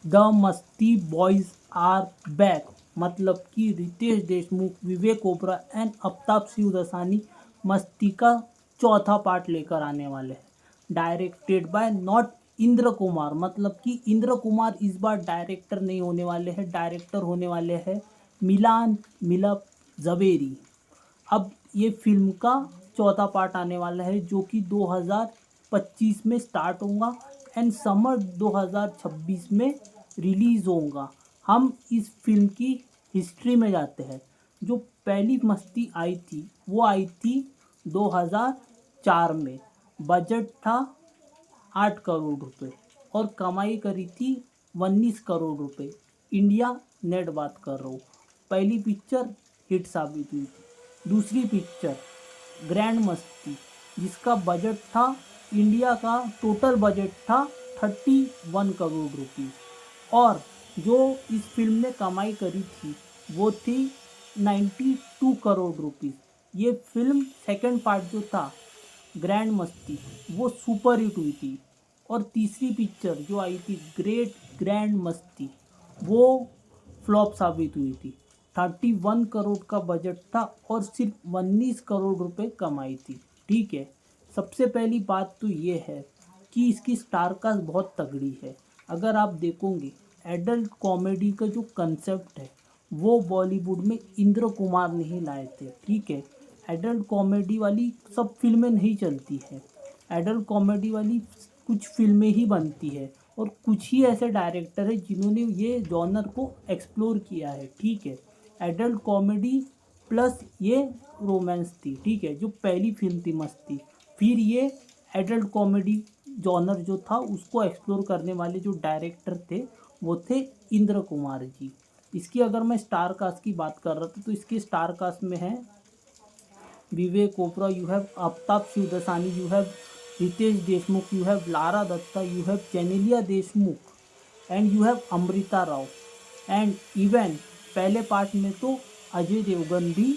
The मस्ती boys are back, मतलब कि रितेश देशमुख, विवेक ओबरा एंड अफ्ताब शिवदसानी मस्ती का चौथा पार्ट लेकर आने वाले हैं। Directed by not Indra Kumar, मतलब कि इंद्र कुमार इस बार डायरेक्टर नहीं होने वाले हैं, डायरेक्टर होने वाले हैं मिलान मिलप जवेरी। अब ये फिल्म का चौथा पार्ट आने वाला है जो कि 2025 में स्टार्ट होगा एंड समर 2026 में रिलीज़ होगा। हम इस फिल्म की हिस्ट्री में जाते हैं। जो पहली मस्ती आई थी वो आई थी 2004 में। बजट था 8 करोड़ रुपए और कमाई करी थी 19 करोड़ रुपए। इंडिया नेट बात कर रहा हूँ। पहली पिक्चर हिट साबित हुई थी। दूसरी पिक्चर ग्रैंड मस्ती, जिसका बजट था, इंडिया का टोटल बजट था 31 करोड़ रुपीज़ और जो इस फिल्म ने कमाई करी थी वो थी 92 करोड़ रुपीज़। ये फिल्म सेकंड पार्ट जो था ग्रैंड मस्ती वो सुपर हिट हुई थी। और तीसरी पिक्चर जो आई थी ग्रेट ग्रैंड मस्ती वो फ्लॉप साबित हुई थी। 31 करोड़ का बजट था और सिर्फ 19 करोड़ रुपए कमाई थी। ठीक है, सबसे पहली बात तो ये है कि इसकी स्टार कास्ट बहुत तगड़ी है। अगर आप देखोगे एडल्ट कॉमेडी का जो कंसेप्ट है वो बॉलीवुड में इंद्र कुमार ने ही लाए थे। ठीक है, एडल्ट कॉमेडी वाली सब फिल्में नहीं चलती है। एडल्ट कॉमेडी वाली कुछ फिल्में ही बनती है और कुछ ही ऐसे डायरेक्टर है जिन्होंने ये जॉनर को एक्सप्लोर किया है। ठीक है, एडल्ट कॉमेडी प्लस ये रोमांस थी। ठीक है, जो पहली फिल्म थी मस्ती, फिर ये एडल्ट कॉमेडी जॉनर जो था उसको एक्सप्लोर करने वाले जो डायरेक्टर थे वो थे इंद्र कुमार जी। इसकी अगर मैं स्टार कास्ट की बात कर रहा था तो इसके स्टार कास्ट में है Vivek Oberoi, you have Aftab Shivdasani, you have Riteish Deshmukh, you have Lara Dutta, you have Genelia Deshmukh and you have Amrita Rao. And even पहले पार्ट में तो अजय देवगन भी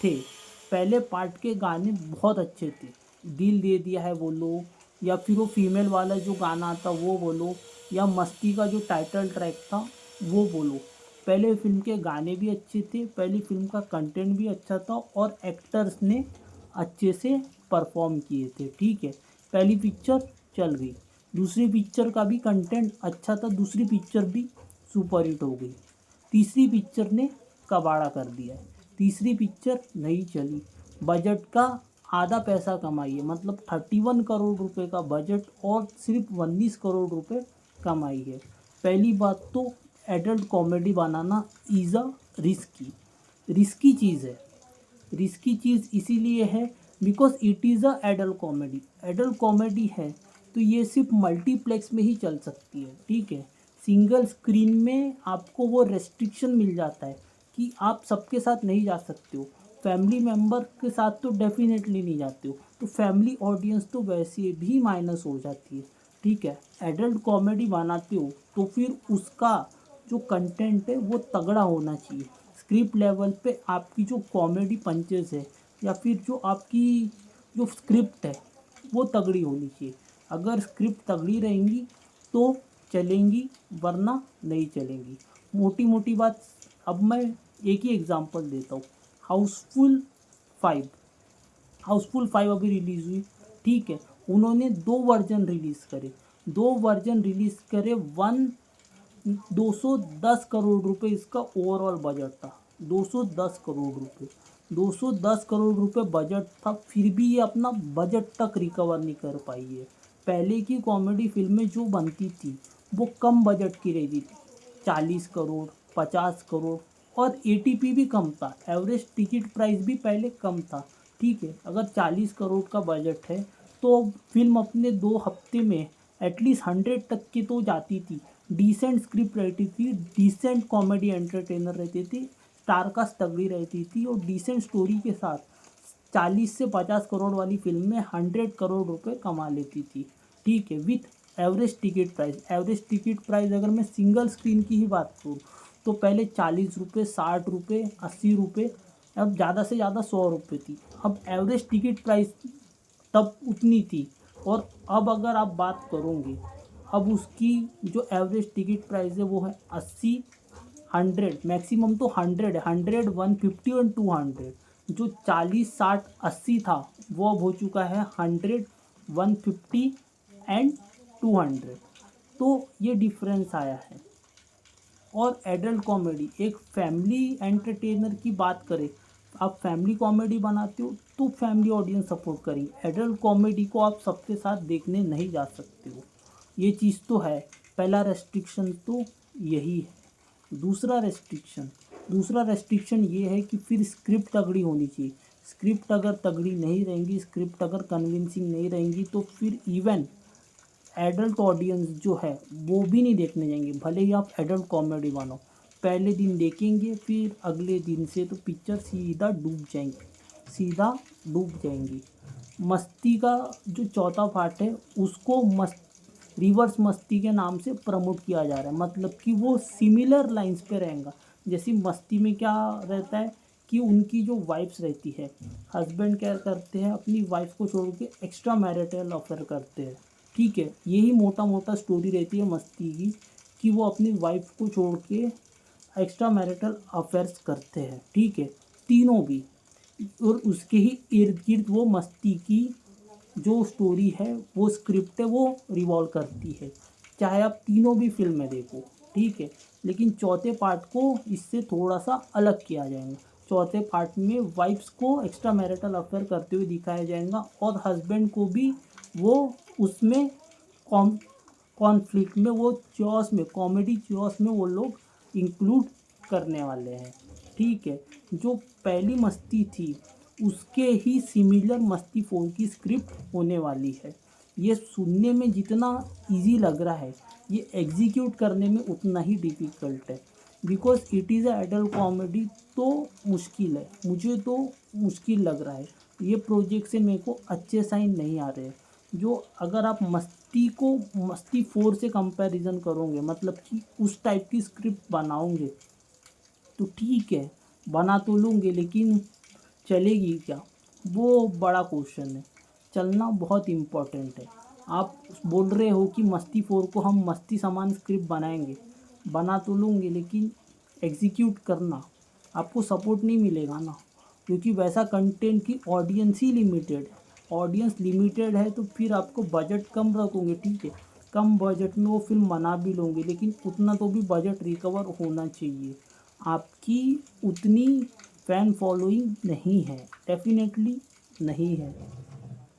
थे। पहले पार्ट के गाने बहुत अच्छे थे। दिल दे दिया है बोलो, या फिर वो फीमेल वाला जो गाना था वो बोलो, या मस्ती का जो टाइटल ट्रैक था वो बोलो। पहले फिल्म के गाने भी अच्छे थे, पहली फिल्म का कंटेंट भी अच्छा था और एक्टर्स ने अच्छे से परफॉर्म किए थे। ठीक है, पहली पिक्चर चल गई, दूसरी पिक्चर का भी कंटेंट अच्छा था, दूसरी पिक्चर भी सुपर हिट हो गई। तीसरी पिक्चर ने कबाड़ा कर दिया है, तीसरी पिक्चर नहीं चली। बजट का आधा पैसा कमाई है, मतलब 31 करोड़ रुपए का बजट और सिर्फ 19 करोड़ रुपए कमाई है। पहली बात तो एडल्ट कॉमेडी बनाना इज़ अ रिस्की चीज़ है। रिस्की चीज़ इसीलिए है because it is a adult comedy. Adult comedy है तो ये सिर्फ मल्टीप्लेक्स में ही चल सकती है। ठीक है, सिंगल स्क्रीन में आपको वो रेस्ट्रिक्शन मिल जाता है कि आप सबके साथ नहीं जा सकते हो। फैमिली मेम्बर के साथ तो डेफिनेटली नहीं जाते हो, तो फैमिली ऑडियंस तो वैसे भी माइनस हो जाती है। ठीक है, एडल्ट कॉमेडी बनाते हो तो फिर उसका जो कंटेंट है वो तगड़ा होना चाहिए। स्क्रिप्ट लेवल पे आपकी जो कॉमेडी पंचेस है या फिर जो आपकी जो स्क्रिप्ट है वो तगड़ी होनी चाहिए। अगर स्क्रिप्ट तगड़ी रहेंगी तो चलेंगी, वरना नहीं चलेंगी। मोटी मोटी बात, अब मैं एक ही एग्जांपल देता हूँ। हाउसफुल 5, हाउसफुल 5 अभी रिलीज़ हुई। ठीक है, उन्होंने 2 वर्जन रिलीज़ करे। 210 करोड़ रुपए इसका ओवरऑल बजट था। 210 करोड़ रुपए, 210 करोड़ रुपए बजट था, फिर भी ये अपना बजट तक रिकवर नहीं कर पाई है। पहले की कॉमेडी फिल्में जो बनती थी वो कम बजट की रहती थी, 40 करोड़, 50 करोड़, और एटीपी भी कम था, एवरेज टिकट प्राइस भी पहले कम था। ठीक है, अगर 40 करोड़ का बजट है तो फिल्म अपने 2 हफ्ते में एटलीस्ट 100 तक की तो जाती थी। डिसेंट स्क्रिप्ट रहती थी, डिसेंट कॉमेडी एंटरटेनर रहते थे, स्टारकास्ट तगड़ी रहती थी और डिसेंट स्टोरी के साथ 40 से 50 करोड़ वाली फिल्म में 100 करोड़ रुपए कमा लेती थी। ठीक है, with average ticket price. Average ticket price अगर मैं सिंगल स्क्रीन की ही बात करूँ तो पहले 40 रुपये, 60 रुपये, 80 रुपये, अब ज़्यादा से ज़्यादा 100 रुपये थी। अब एवरेज टिकट प्राइस तब उतनी थी। और अब अगर आप बात करोगे अब उसकी जो एवरेज टिकट प्राइस है वो है 80, 100, मैक्सिमम तो 100 है, 100, 150 और 200। जो 40, 60, 80 था वो अब हो चुका है 100, 150 एंड 200। तो ये डिफरेंस आया है। और एडल्ट कॉमेडी, एक फैमिली एंटरटेनर की बात करें, आप फैमिली कॉमेडी बनाते हो तो फैमिली ऑडियंस सपोर्ट करेंगे। एडल्ट कॉमेडी को आप सबके साथ देखने नहीं जा सकते हो, ये चीज़ तो है। पहला रेस्ट्रिक्शन तो यही है। दूसरा रेस्ट्रिक्शन ये है कि फिर स्क्रिप्ट तगड़ी होनी चाहिए। स्क्रिप्ट अगर तगड़ी नहीं रहेंगी, स्क्रिप्ट अगर कन्विंसिंग नहीं रहेंगी, तो फिर इवन एडल्ट ऑडियंस जो है वो भी नहीं देखने जाएंगे। भले ही आप एडल्ट कॉमेडी बनाओ, पहले दिन देखेंगे, फिर अगले दिन से तो पिक्चर सीधा डूब जाएंगी। मस्ती का जो चौथा पार्ट है उसको रिवर्स मस्ती के नाम से प्रमोट किया जा रहा है, मतलब कि वो सिमिलर लाइंस पे रहेगा। जैसे मस्ती में क्या रहता है कि उनकी जो वाइफ्स रहती है, हस्बैंड क्या करते हैं, अपनी वाइफ को छोड़ के एक्स्ट्रा मैरिटल अफेयर करते हैं, ठीक है। यही मोटा मोटा स्टोरी रहती है मस्ती की, कि वो अपनी वाइफ को छोड़ के एक्स्ट्रा मैरिटल अफेयर्स करते हैं, ठीक है, तीनों भी। और उसके ही इर्द गिर्द वो मस्ती की जो स्टोरी है, वो स्क्रिप्ट है, वो रिवॉल्व करती है, चाहे आप तीनों भी फिल्में देखो, ठीक है। लेकिन चौथे पार्ट को इससे थोड़ा सा अलग किया जाएगा। चौथे पार्ट में वाइफ्स को एक्स्ट्रा मैरिटल अफेयर करते हुए दिखाया जाएगा, और हस्बैंड को भी वो उसमें कॉन्फ्लिक्ट में, वो चॉस में, कॉमेडी चॉस में वो लोग इंक्लूड करने वाले हैं, ठीक है। जो पहली मस्ती थी उसके ही सिमिलर मस्ती 4 की स्क्रिप्ट होने वाली है। ये सुनने में जितना इजी लग रहा है, ये एग्जीक्यूट करने में उतना ही डिफ़िकल्ट है, because it is a adult comedy. तो मुश्किल है, मुझे तो मुश्किल लग रहा है। ये प्रोजेक्ट से मेरे को अच्छे साइन नहीं आ रहे हैं। जो अगर आप मस्ती 4 से कंपैरिजन करोगे, मतलब कि उस टाइप की स्क्रिप्ट बनाओगे, तो ठीक है, बना तो लूँगे, लेकिन चलेगी क्या, वो बड़ा क्वेश्चन है। चलना बहुत इम्पोर्टेंट है। आप बोल रहे हो कि मस्ती 4 को हम मस्ती समान स्क्रिप्ट बनाएंगे, बना तो लूँगे, लेकिन एग्जीक्यूट करना आपको सपोर्ट नहीं मिलेगा ना, क्योंकि वैसा कंटेंट की ऑडियंस ही लिमिटेड है। ऑडियंस लिमिटेड है तो फिर आपको बजट कम रखोगे, ठीक है, कम बजट में वो फिल्म बना भी लोगे, लेकिन उतना तो भी बजट रिकवर होना चाहिए। आपकी उतनी फ़ैन फॉलोइंग नहीं है, डेफिनेटली नहीं है।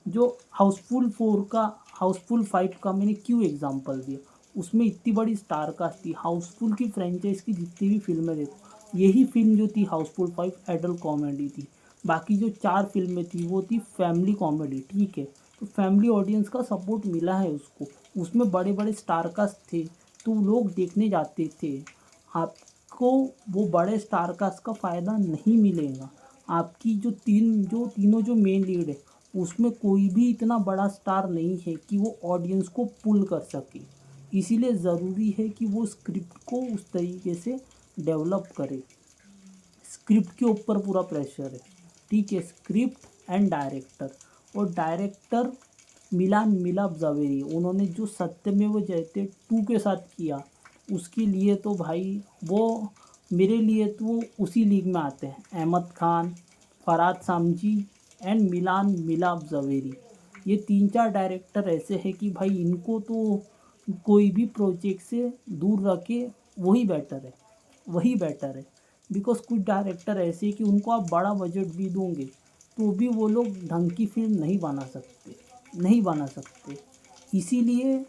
जो हाउसफुल 5 का मैंने क्यों एग्जांपल दिया, उसमें इतनी बड़ी स्टार कास्ट थी। हाउसफुल की फ्रेंचाइज की जितनी भी फिल्में देखो, यही फिल्म जो थी हाउसफुल 5 एडल्ट कॉमेडी थी। बाकी जो 4 फिल्में थी वो थी फैमिली कॉमेडी, ठीक है। तो फैमिली ऑडियंस का सपोर्ट मिला है उसको, उसमें बड़े बड़े स्टार कास्ट थे तो लोग देखने जाते थे। आपको वो बड़े स्टार कास्ट का फ़ायदा नहीं मिलेगा। आपकी जो तीनों जो मेन लीड है, उसमें कोई भी इतना बड़ा स्टार नहीं है कि वो ऑडियंस को पुल कर सके। इसीलिए ज़रूरी है कि वो स्क्रिप्ट को उस तरीके से डेवलप करे। स्क्रिप्ट के ऊपर पूरा प्रेशर है, ठीक है, स्क्रिप्ट एंड डायरेक्टर। और डायरेक्टर मिलाप जावेरी, उन्होंने जो सत्यमेव जयते 2 के साथ किया, उसके लिए तो भाई वो, मेरे लिए तो वो उसी लीग में आते हैं। अहमद खान, फरहाद सामजी एंड मिलाप जावेरी, ये 3-4 डायरेक्टर ऐसे हैं कि भाई इनको तो कोई भी प्रोजेक्ट से दूर रखे, वही बेटर है। बिकॉज कुछ डायरेक्टर ऐसे हैं कि उनको आप बड़ा बजट भी दोगे तो भी वो लोग ढंग की फिल्म नहीं बना सकते। इसीलिए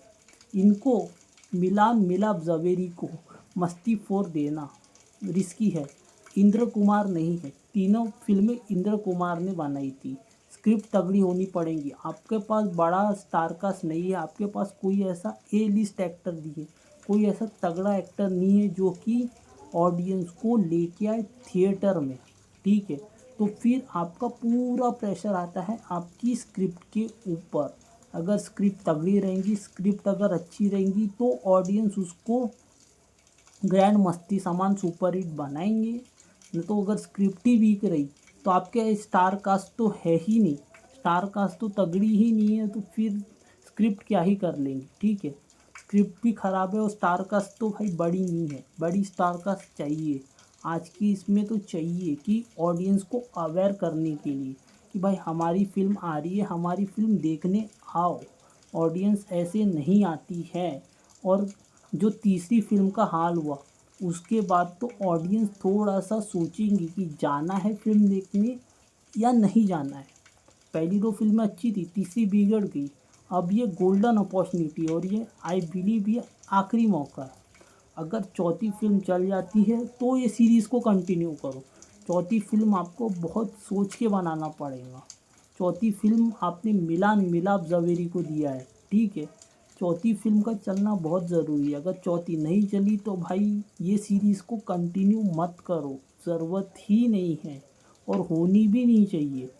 इनको मिलाप जवेरी को मस्ती 4 देना रिस्की है। इंद्र कुमार नहीं है, तीनों फिल्में इंद्र कुमार ने बनाई थी। स्क्रिप्ट तगड़ी होनी पड़ेगी। आपके पास बड़ा स्टार कास्ट नहीं है, आपके पास कोई ऐसा ए लिस्ट एक्टर नहीं है, कोई ऐसा तगड़ा एक्टर नहीं है जो कि ऑडियंस को लेके आए थिएटर में, ठीक है। तो फिर आपका पूरा प्रेशर आता है आपकी स्क्रिप्ट के ऊपर। अगर स्क्रिप्ट तगड़ी रहेंगी, स्क्रिप्ट अगर अच्छी रहेंगी, तो ऑडियंस उसको ग्रैंड मस्ती सामान सुपर हिट बनाएंगे। नहीं तो अगर स्क्रिप्ट ही वीक रही तो आपके स्टार कास्ट तो है ही नहीं, स्टार कास्ट तो तगड़ी ही नहीं है, तो फिर स्क्रिप्ट क्या ही कर लेंगे, ठीक है। स्क्रिप्ट भी ख़राब है और स्टार कास्ट तो भाई बड़ी नहीं है, बड़ी स्टार कास्ट चाहिए आज की इसमें तो चाहिए कि ऑडियंस को अवेयर करने के लिए कि भाई हमारी फ़िल्म आ रही है, हमारी फ़िल्म देखने आओ। ऑडियंस ऐसे नहीं आती है। और जो तीसरी फ़िल्म का हाल हुआ उसके बाद तो ऑडियंस थोड़ा सा सोचेंगी कि जाना है फ़िल्म देखने या नहीं जाना है। पहली दो फिल्में अच्छी थी, तीसरी बिगड़ गई। अब ये गोल्डन अपॉर्चुनिटी और ये आई बिलीव ये आखिरी मौका है। अगर चौथी फिल्म चल जाती है तो ये सीरीज़ को कंटिन्यू करो। चौथी फिल्म आपको बहुत सोच के बनाना पड़ेगा। चौथी फिल्म आपने मिलान मिलाप जवेरी को दिया है, ठीक है। चौथी फिल्म का चलना बहुत ज़रूरी है। अगर चौथी नहीं चली तो भाई ये सीरीज़ को कंटिन्यू मत करो, ज़रूरत ही नहीं है और होनी भी नहीं चाहिए।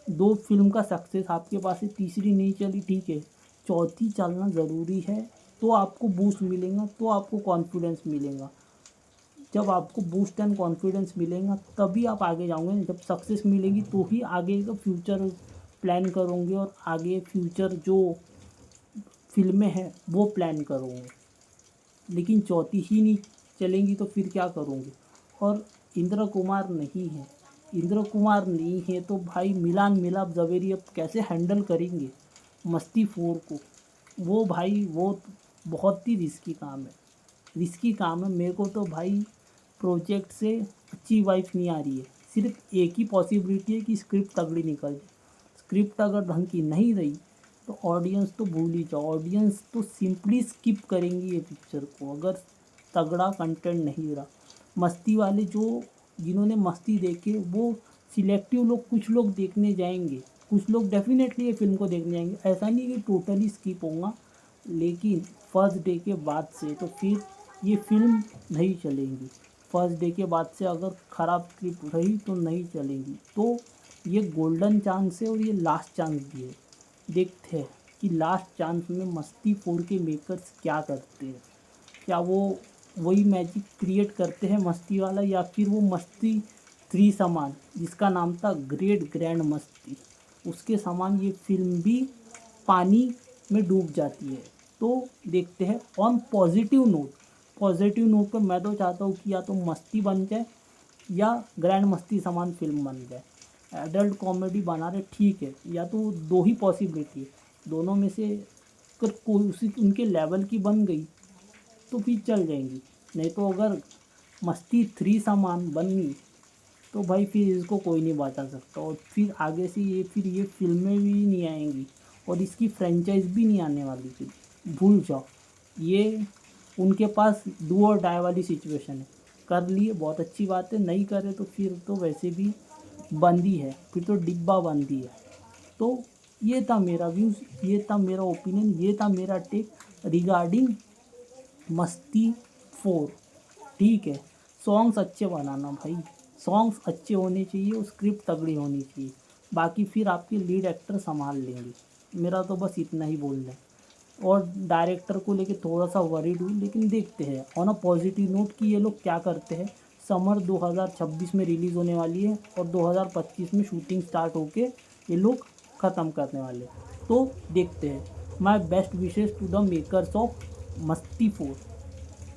दो फिल्म का सक्सेस आपके पास है, तीसरी नहीं चली, ठीक है, चौथी चलना ज़रूरी है। तो आपको बूस्ट मिलेगा, तो आपको कॉन्फिडेंस मिलेगा। जब आपको बूस्ट एंड कॉन्फिडेंस मिलेगा तभी आप आगे जाओगे। जब सक्सेस मिलेगी तो ही आगे का फ्यूचर प्लान करोगे और आगे फ्यूचर जो फिल्में हैं वो प्लान करोगे। लेकिन चौथी ही नहीं चलेंगी तो फिर क्या करोगे। और इंद्र कुमार नहीं है, इंद्र कुमार नहीं है तो भाई मिलान मिलाप जवेरी अब कैसे हैंडल करेंगे मस्ती 4 को। वो भाई वो बहुत ही रिस्की काम है, रिस्की काम है। मेरे को तो भाई प्रोजेक्ट से अच्छी वाइफ नहीं आ रही है। सिर्फ एक ही पॉसिबिलिटी है कि स्क्रिप्ट तगड़ी निकल जाए। स्क्रिप्ट अगर ढंग की नहीं रही तो ऑडियंस तो भूल ही जाओ, ऑडियंस तो सिंपली स्किप करेंगी ये पिक्चर को अगर तगड़ा कंटेंट नहीं रहा। मस्ती वाले जो जिन्होंने मस्ती देखे वो सिलेक्टिव लोग, कुछ लोग देखने जाएंगे, कुछ लोग डेफिनेटली ये फिल्म को देखने जाएंगे। ऐसा नहीं कि टोटली स्किप होगा, लेकिन फर्स्ट डे के बाद से तो फिर ये फिल्म नहीं चलेगी। फर्स्ट डे के बाद से अगर ख़राब स्क्रिप्ट रही तो नहीं चलेगी। तो ये गोल्डन चांस है और ये लास्ट चांस भी है। देखते हैं कि लास्ट चांस में मस्ती 4 के मेकर्स क्या करते हैं। क्या वो वही मैजिक क्रिएट करते हैं मस्ती वाला, या फिर वो मस्ती 3 समान जिसका नाम था ग्रेट ग्रैंड मस्ती, उसके समान ये फिल्म भी पानी में डूब जाती है। तो देखते हैं। ऑन पॉजिटिव नोट पर मैं तो चाहता हूँ कि या तो मस्ती बन जाए या ग्रैंड मस्ती समान फिल्म बन जाए। एडल्ट कॉमेडी बना रहे ठीक है, या तो दो ही पॉसिबिलिटी है, दोनों में से अगर कोई उसी उनके लेवल की बन गई तो फिर चल जाएंगी। नहीं तो अगर मस्ती 3 सामान बनी तो भाई फिर इसको कोई नहीं बचा सकता और फिर आगे से ये फिल्में भी नहीं आएंगी और इसकी फ्रेंचाइज भी नहीं आने वाली। फिर भूल जाओ, ये उनके पास डू और डाई वाली सिचुएशन है। कर लिए बहुत अच्छी बात है, नहीं करे तो फिर तो वैसे भी बंदी है, फिर तो डिब्बा बंदी है। तो ये था मेरा व्यूज़, ये था मेरा ओपिनियन, ये था मेरा टेक रिगार्डिंग मस्ती 4, ठीक है। सॉन्ग्स अच्छे बनाना भाई, सॉन्ग्स अच्छे होने चाहिए और स्क्रिप्ट तगड़ी होनी चाहिए, बाकी फिर आपके लीड एक्टर संभाल लेंगे। मेरा तो बस इतना ही बोलना है। और डायरेक्टर को लेके थोड़ा सा वरीड हुई, लेकिन देखते हैं ऑन अ पॉजिटिव नोट कि ये लोग क्या करते हैं। समर 2026 में रिलीज़ होने वाली है और 2025 में शूटिंग स्टार्ट होके ये लोग ख़त्म करने वाले हैं। तो देखते हैं। My best wishes to the makers of Masti 4,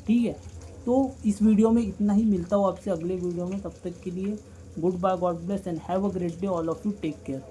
ठीक है। तो इस वीडियो में इतना ही, मिलता हूँ आपसे अगले वीडियो में। तब तक के लिए good bye, God bless and have a great day all of you, take care.